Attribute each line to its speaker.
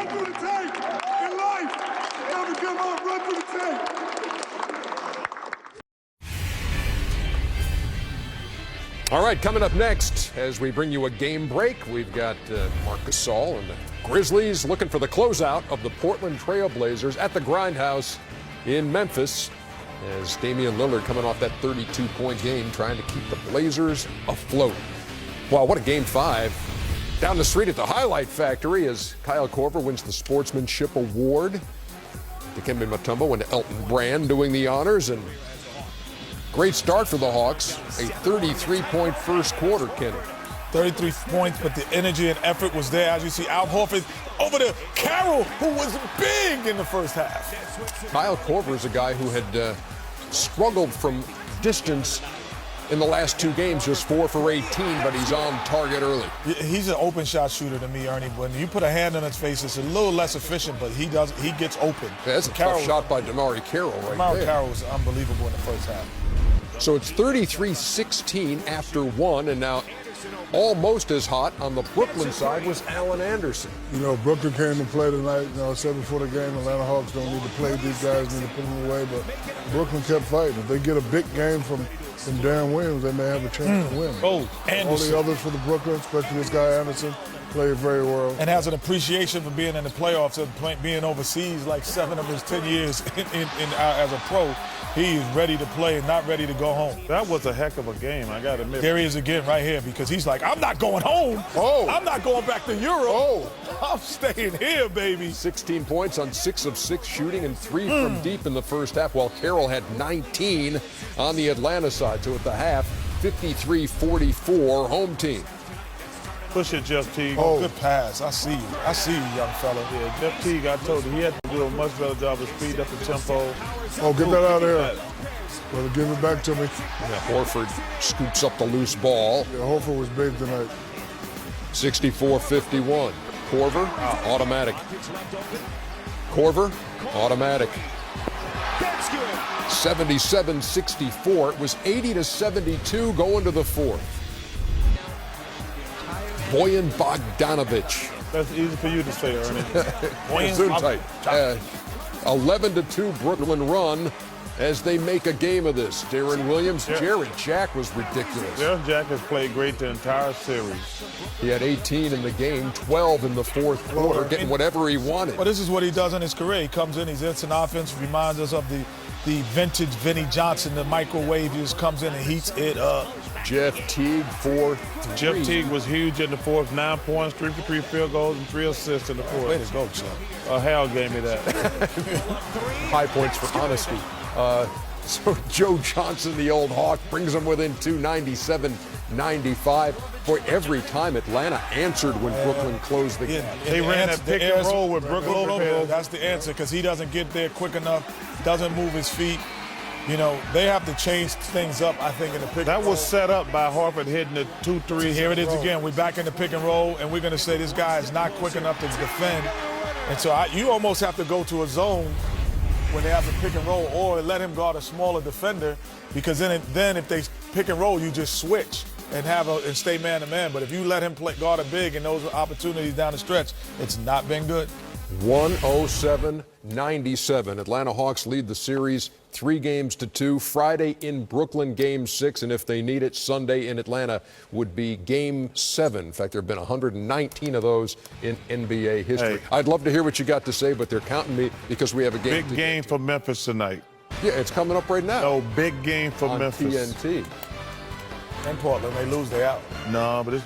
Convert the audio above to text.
Speaker 1: Run through the tape. In life, never give up. Run through the tape.
Speaker 2: All right, coming up next, as we bring you a game break, we've got Marc Gasol and the Grizzlies looking for the closeout of the Portland Trailblazers at the Grindhouse in Memphis, as Damian Lillard coming off that 32-point game trying to keep the Blazers afloat. Wow, what a Game 5. Down the street at the Highlight Factory as Kyle Korver wins the Sportsmanship Award. Dikembe Mutombo and Elton Brand doing the honors, and great start for the Hawks. A 33-point first quarter, Kenny.
Speaker 3: 33 points, but the energy and effort was there. As you see, Al Horford over to Carroll, who was big in the first half.
Speaker 2: Kyle Korver is a guy who had struggled from distance in the last two games, just 4 for 18, but he's on target early.
Speaker 3: He's an open shot shooter to me, Ernie. When you put a hand on his face, it's a little less efficient, but he gets open.
Speaker 2: Yeah, that's a tough shot by DeMarre Carroll right there.
Speaker 3: DeMarre Carroll was unbelievable in the first half.
Speaker 2: So it's 33-16 after one, and now almost as hot on the Brooklyn side was Allen Anderson.
Speaker 1: You know, Brooklyn came to play tonight. You know, I said before the game, Atlanta Hawks don't need to play these guys, need to put them away. But Brooklyn kept fighting. If they get a big game from Darren Williams, they may have a chance to win.
Speaker 3: Oh, Anderson.
Speaker 1: All the others for the Brooklyn, especially this guy Anderson, played very well.
Speaker 3: And has an appreciation for being in the playoffs and being overseas like 7 of his 10 years as a pro. He is ready to play and not ready to go home.
Speaker 4: That was a heck of a game, I got to admit.
Speaker 3: There he is again right here because he's like, I'm not going home.
Speaker 2: Oh.
Speaker 3: I'm not going back to Europe.
Speaker 2: Oh.
Speaker 3: I'm staying here, baby.
Speaker 2: 16 points on 6 of 6 shooting and 3 from deep in the first half, while Carroll had 19 on the Atlanta side. So at the half, 53-44 home team.
Speaker 4: Push it, Jeff Teague.
Speaker 3: Oh, good pass. I see you. I see you, young fella.
Speaker 4: Yeah, Jeff Teague, I told you, he had to do a much better job of speed up the tempo.
Speaker 1: Oh, get that out of there. Well, give it back to me.
Speaker 2: Yeah, Horford scoops up the loose ball.
Speaker 1: Yeah, Horford was big tonight.
Speaker 2: 64-51. Korver, automatic. Korver, automatic. 77-64. It was 80-72 going to the fourth. Bojan Bogdanovic.
Speaker 4: That's easy for you to say, Ernie.
Speaker 2: Gesundheit. 11-2 Brooklyn run as they make a game of this. Darren Williams, Jared Jack was ridiculous.
Speaker 4: Jared Jack has played great the entire series.
Speaker 2: He had 18 in the game, 12 in the fourth quarter, getting whatever he wanted.
Speaker 3: Well, this is what he does in his career. He comes in, he's instant offense, reminds us of the vintage Vinnie Johnson, the microwave. He just comes in and heats it up.
Speaker 2: Jeff Teague, 4-3.
Speaker 4: Jeff Teague was huge in the fourth, 9 points, 3 for 3 field goals, and 3 assists in the fourth.
Speaker 3: Way to go, Jeff.
Speaker 4: Hal gave me that.
Speaker 2: High points for honesty. So Joe Johnson, the old Hawk, brings them within 2, 97-95. For every time Atlanta answered when Brooklyn closed the game.
Speaker 4: They ran that pick and roll with Brooklyn.
Speaker 3: That's the answer, because he doesn't get there quick enough, doesn't move his feet. You know, they have to change things up, I think, in the pick and roll.
Speaker 4: That was set up by Horford hitting the 2-3.
Speaker 3: Here it is again. We're back in the pick and roll, and we're going to say this guy is not quick enough to defend. And so you almost have to go to a zone when they have the pick and roll, or let him guard a smaller defender, because then if they pick and roll, you just switch and and stay man to man. But if you let him guard a big and those opportunities down the stretch, it's not been good.
Speaker 2: 107-97. Atlanta Hawks lead the series 3-2. Friday in Brooklyn, Game 6, and if they need it, Sunday in Atlanta would be Game 7. In fact, there have been 119 of those in NBA history.
Speaker 4: Hey.
Speaker 2: I'd love to hear what you got to say, but they're counting me because we have a game.
Speaker 4: Big game for Memphis tonight.
Speaker 2: Yeah, it's coming up right now.
Speaker 4: No, big game for
Speaker 2: on
Speaker 4: Memphis.
Speaker 2: TNT.
Speaker 3: In Portland, they lose, they out.
Speaker 4: No, but it's